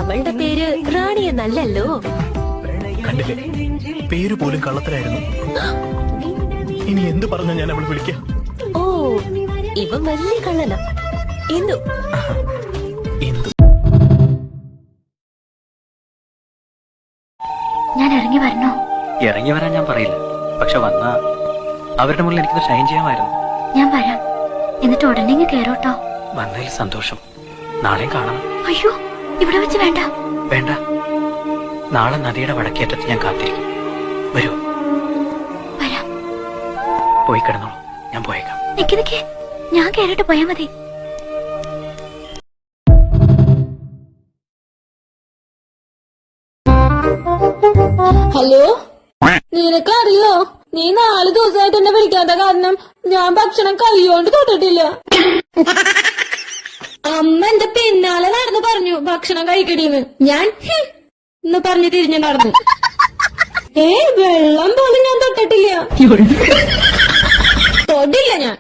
അവളുടെ പേര് റാണി എന്നല്ലല്ലോ. കണ്ടില്ലേ, പേര് പോലും കള്ളത്തരായിരുന്നു. ഇനി എന്ത് പറഞ്ഞാ ഞാൻ അവളെ വിളിക്കാം? ഓ, ഇവൻ വലിയ കള്ളനാ. എന്തു എന്ത്? ഞാൻ ഇറങ്ങി വരണോ? ഇറങ്ങി വരാൻ ഞാൻ പറയില്ല, പക്ഷെ വന്നാ അവരുടെ മുന്നിൽ എനിക്കത് ഷൈൻ ചെയ്യാമായിരുന്നു. ഞാൻ വരാം, എന്നിട്ട് ഉടനെ കേറോട്ടോ. വന്നതിൽ സന്തോഷം. നാളെയും കാണണം. അയ്യോ, ഇവിടെ വെച്ച് വേണ്ട. വേണ്ട, നാളെ നദിയുടെ വടക്കേറ്റത്ത് ഞാൻ കാത്തിരിക്കും. വരൂ. വരാം. പോയി കിടന്നോളൂ, ഞാൻ പോയേക്കാം. നിക്ക്, ഞാൻ കേറിട്ട് പോയാ മതി. ഹലോ, നിനക്കറിയോ നീ 4 ദിവസമായിട്ട് എന്നെ വിളിക്കാത്ത കാരണം ഞാൻ ഭക്ഷണം കൈകൊണ്ട് തൊട്ടിട്ടില്ല. അമ്മ എന്റെ പിന്നാലെ നടന്ന് പറഞ്ഞു ഭക്ഷണം കഴിക്കടീന്ന്. ഞാൻ എന്ന് പറഞ്ഞു തിരിഞ്ഞു നടന്നു. വെള്ളം പോലും ഞാൻ തൊട്ടിട്ടില്ല. തൊട്ടില്ല ഞാൻ.